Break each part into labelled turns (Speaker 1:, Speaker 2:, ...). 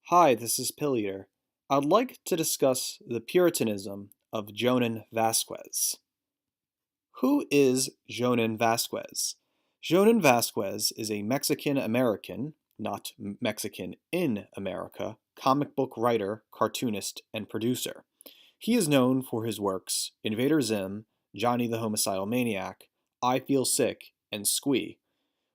Speaker 1: Hi, this is Pilleater. I'd like to discuss the Puritanism of Jhonen Vasquez. Who is Jhonen Vasquez? Jhonen Vasquez is a Mexican-American, not Mexican in America, comic book writer, cartoonist, and producer. He is known for his works Invader Zim, Johnny the Homicidal Maniac, I Feel Sick, and Squee.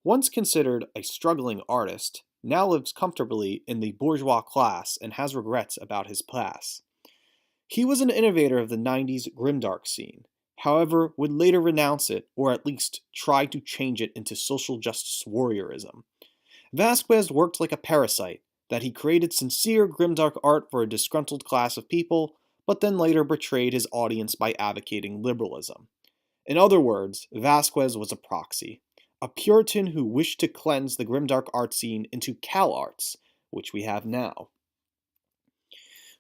Speaker 1: Once considered a struggling artist, now lives comfortably in the bourgeois class and has regrets about his past. He was an innovator of the 90s grimdark scene, however would later renounce it or at least try to change it into social justice warriorism. Vasquez worked like a parasite, that he created sincere grimdark art for a disgruntled class of people, but then later betrayed his audience by advocating liberalism. In other words, Vasquez was a proxy, a Puritan who wished to cleanse the grimdark art scene into Cal Arts, which we have now.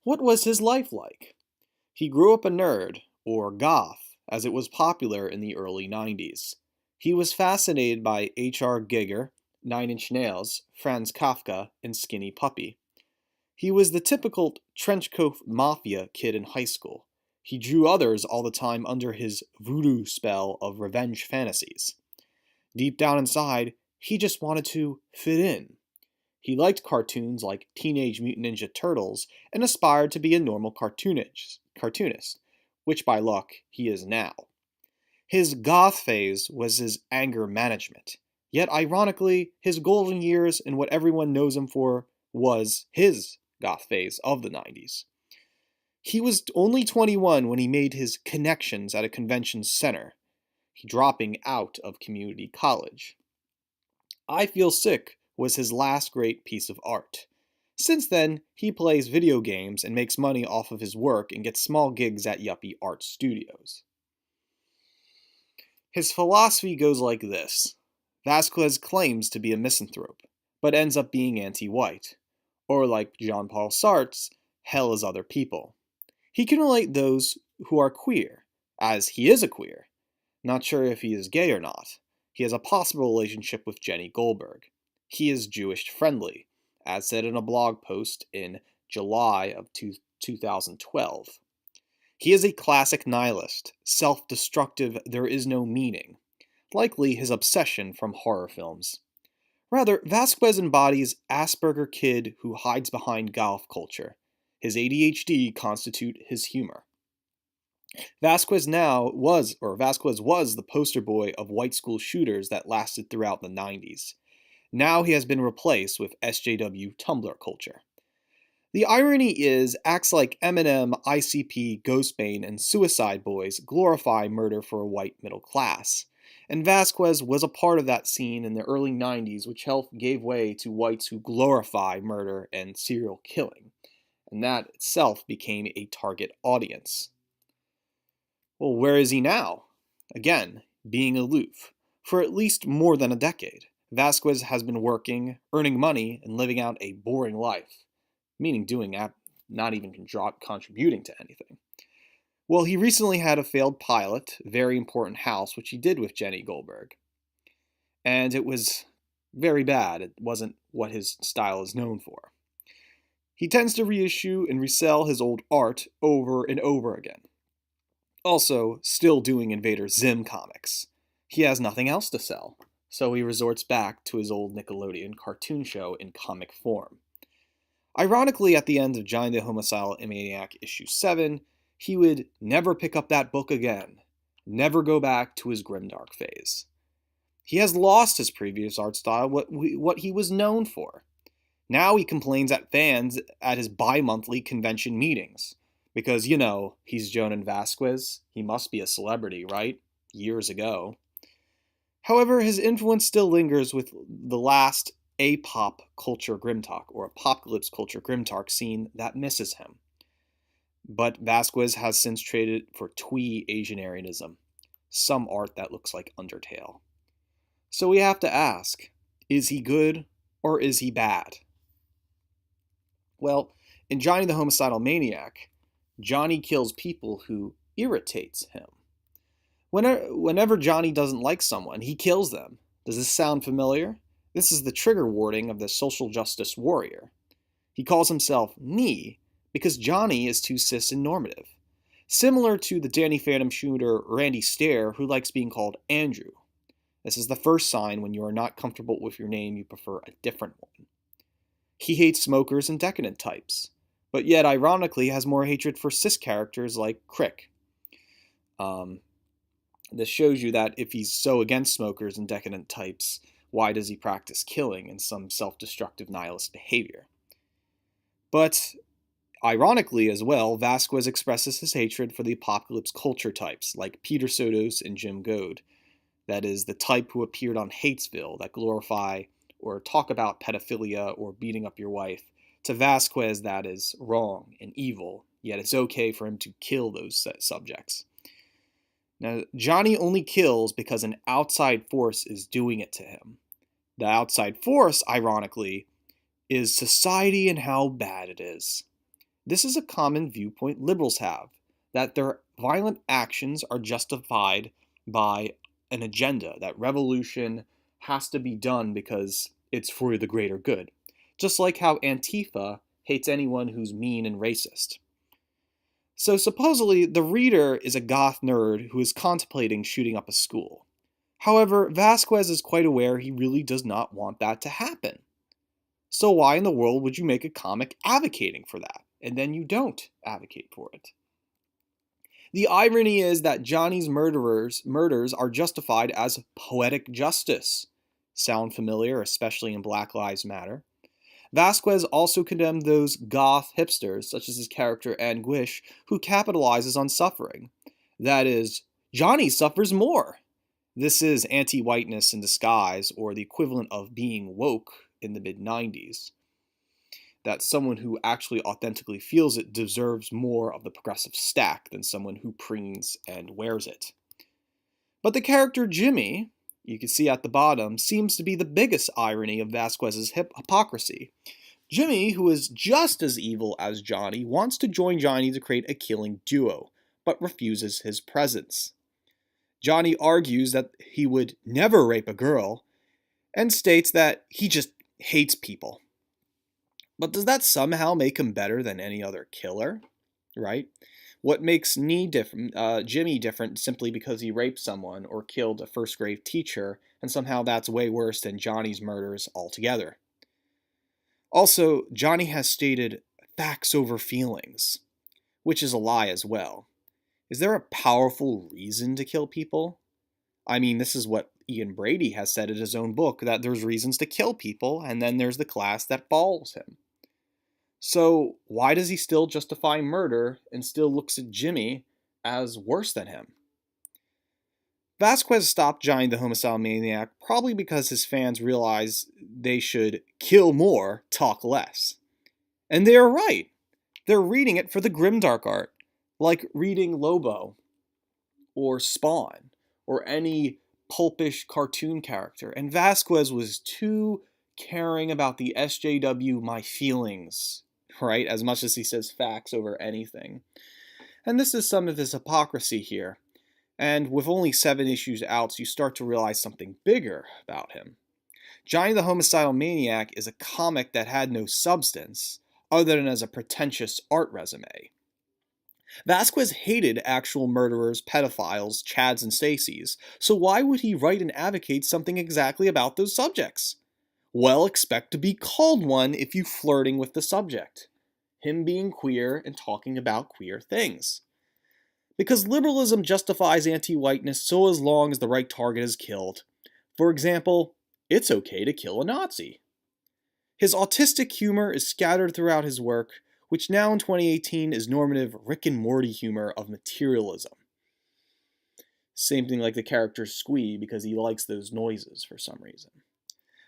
Speaker 1: What was his life like? He grew up a nerd, or goth, as it was popular in the early 90s. He was fascinated by H.R. Giger, Nine Inch Nails, Franz Kafka, and Skinny Puppy. He was the typical trenchcoat mafia kid in high school. He drew others all the time under his voodoo spell of revenge fantasies. Deep down inside, he just wanted to fit in. He liked cartoons like Teenage Mutant Ninja Turtles and aspired to be a normal cartoonist, which by luck he is now. His goth phase was his anger management, yet ironically, his golden years and what everyone knows him for was his goth phase of the 90s. He was only 21 when he made his connections at a convention center, dropping out of community college. I Feel Sick was his last great piece of art. Since then, he plays video games and makes money off of his work and gets small gigs at yuppie art studios. His philosophy goes like this. Vasquez claims to be a misanthrope, but ends up being anti-white. Or like Jean-Paul Sartre's, hell is other people. He can relate those who are queer, as he is a queer. Not sure if he is gay or not. He has a possible relationship with Jenny Goldberg. He is Jewish friendly, as said in a blog post in July of 2012. He is a classic nihilist, self-destructive, there is no meaning. Likely his obsession from horror films. Rather, Vasquez embodies Asperger kid who hides behind golf culture. His ADHD constitute his humor. Vasquez was the poster boy of white school shooters that lasted throughout the 90s. Now he has been replaced with SJW Tumblr culture. The irony is, acts like Eminem, ICP, Ghostbane, and Suicide Boys glorify murder for a white middle class. And Vasquez was a part of that scene in the early 90s, which gave way to whites who glorify murder and serial killing. And that itself became a target audience. Well, where is he now? Again, being aloof. For at least more than a decade, Vasquez has been working, earning money, and living out a boring life. Meaning not even contributing to anything. Well, he recently had a failed pilot, Very Important House, which he did with Jenny Goldberg. And it was very bad. It wasn't what his style is known for. He tends to reissue and resell his old art over and over again. Also, still doing Invader Zim comics. He has nothing else to sell, so he resorts back to his old Nickelodeon cartoon show in comic form. Ironically, at the end of Johnny the Homicidal Maniac issue 7, he would never pick up that book again, never go back to his grimdark phase. He has lost his previous art style, what he was known for. Now he complains at fans at his bi-monthly convention meetings. Because, he's Jhonen Vasquez. He must be a celebrity, right? Years ago. However, his influence still lingers with the last A-pop culture grimtalk, or apocalypse culture grimtalk scene that misses him. But Vasquez has since traded for twee Asian-Aryanism, some art that looks like Undertale. So we have to ask, is he good or is he bad? Well, in Johnny the Homicidal Maniac, Johnny kills people who irritates him. Whenever Johnny doesn't like someone, he kills them. Does this sound familiar? This is the trigger warning of the social justice warrior. He calls himself me because Johnny is too cis and normative, similar to the Danny Phantom shooter Randy Stair, who likes being called Andrew. This is the first sign when you are not comfortable with your name, you prefer a different one. He hates smokers and decadent types, but yet ironically has more hatred for cis characters like Crick. This shows you that if he's so against smokers and decadent types, why does he practice killing and some self-destructive nihilist behavior? But ironically as well, Vasquez expresses his hatred for the apocalypse culture types like Peter Sotos and Jim Goad. That is, the type who appeared on Hatesville that glorify or talk about pedophilia or beating up your wife. To Vasquez, that is wrong and evil, yet it's okay for him to kill those subjects. Now, Johnny only kills because an outside force is doing it to him. The outside force, ironically, is society and how bad it is. This is a common viewpoint liberals have, that their violent actions are justified by an agenda, that revolution has to be done because it's for the greater good. Just like how Antifa hates anyone who's mean and racist. So supposedly, the reader is a goth nerd who is contemplating shooting up a school. However, Vasquez is quite aware he really does not want that to happen. So why in the world would you make a comic advocating for that, and then you don't advocate for it? The irony is that Johnny's murders are justified as poetic justice. Sound familiar, especially in Black Lives Matter? Vasquez also condemned those goth hipsters, such as his character Anguish, who capitalizes on suffering. That is, Johnny suffers more. This is anti-whiteness in disguise, or the equivalent of being woke in the mid-90s. That someone who actually authentically feels it deserves more of the progressive stack than someone who preens and wears it. But the character Jimmy, you can see at the bottom, seems to be the biggest irony of Vasquez's hypocrisy. Jimmy, who is just as evil as Johnny, wants to join Johnny to create a killing duo, but refuses his presence. Johnny argues that he would never rape a girl, and states that he just hates people. But does that somehow make him better than any other killer? Right? What makes Jimmy different simply because he raped someone or killed a first-grade teacher, and somehow that's way worse than Johnny's murders altogether. Also, Johnny has stated facts over feelings, which is a lie as well. Is there a powerful reason to kill people? I mean, this is what Ian Brady has said in his own book, that there's reasons to kill people, and then there's the class that follows him. So why does he still justify murder and still looks at Jimmy as worse than him? Vasquez stopped Johnny the Homicidal Maniac probably because his fans realize they should kill more, talk less. And they are right. They're reading it for the grimdark art, like reading Lobo, or Spawn, or any pulpish cartoon character. And Vasquez was too caring about the SJW my feelings, right? As much as he says facts over anything. And this is some of his hypocrisy here. And with only 7 issues out, you start to realize something bigger about him. Johnny the Homicidal Maniac is a comic that had no substance, other than as a pretentious art resume. Vasquez hated actual murderers, pedophiles, Chads, and Stacys, so why would he write and advocate something exactly about those subjects? Well, expect to be called one if you flirting with the subject. Him being queer and talking about queer things. Because liberalism justifies anti-whiteness so as long as the right target is killed. For example, it's okay to kill a Nazi. His autistic humor is scattered throughout his work, which now in 2018 is normative Rick and Morty humor of materialism. Same thing like the character Squee, because he likes those noises for some reason.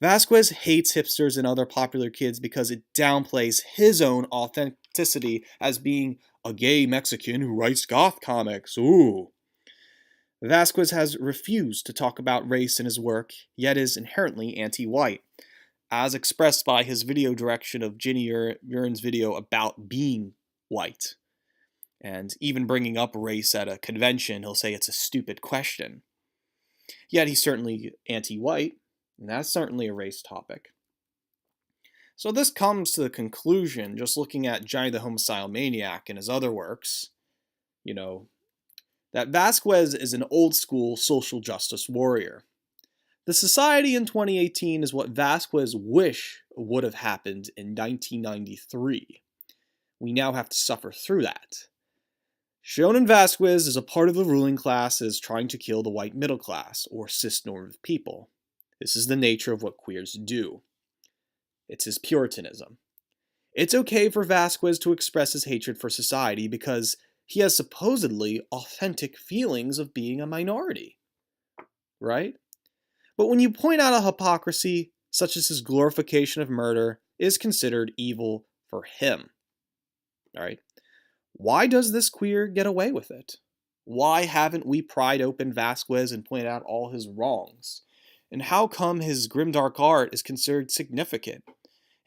Speaker 1: Vasquez hates hipsters and other popular kids because it downplays his own authenticity as being a gay Mexican who writes goth comics. Ooh. Vasquez has refused to talk about race in his work, yet is inherently anti-white, as expressed by his video direction of Ginny Urin's video about being white. And even bringing up race at a convention, he'll say it's a stupid question. Yet he's certainly anti-white, and that's certainly a race topic. So this comes to the conclusion, just looking at Johnny the Homicidal Maniac and his other works, you know, that Vasquez is an old-school social justice warrior. The society in 2018 is what Vasquez wished would have happened in 1993. We now have to suffer through that. Jhonen Vasquez is a part of the ruling class that is trying to kill the white middle class, or cis-normative people. This is the nature of what queers do. It's his Puritanism. It's okay for Vasquez to express his hatred for society because he has supposedly authentic feelings of being a minority. Right? But when you point out a hypocrisy, such as his glorification of murder, is considered evil for him. Alright? Why does this queer get away with it? Why haven't we pried open Vasquez and pointed out all his wrongs? And how come his grimdark art is considered significant?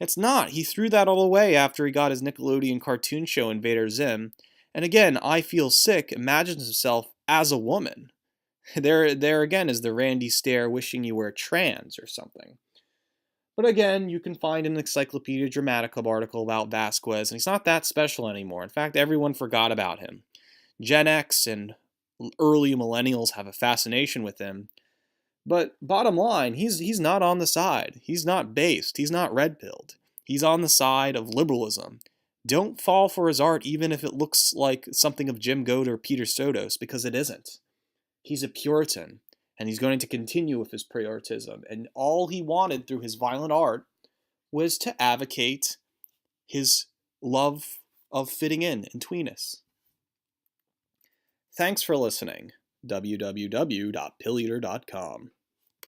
Speaker 1: It's not. He threw that all away after he got his Nickelodeon cartoon show Invader Zim. And again, I Feel Sick imagines himself as a woman. There again is the Randy stare wishing you were trans or something. But again, you can find an Encyclopedia Dramatica article about Vasquez, and he's not that special anymore. In fact, everyone forgot about him. Gen X and early millennials have a fascination with him. But bottom line, he's not on the side. He's not based. He's not red-pilled. He's on the side of liberalism. Don't fall for his art even if it looks like something of Jim Goat or Peter Sotos, because it isn't. He's a Puritan, and he's going to continue with his Puritanism. And all he wanted through his violent art was to advocate his love of fitting in tweeness. Thanks for listening. www.pilleater.com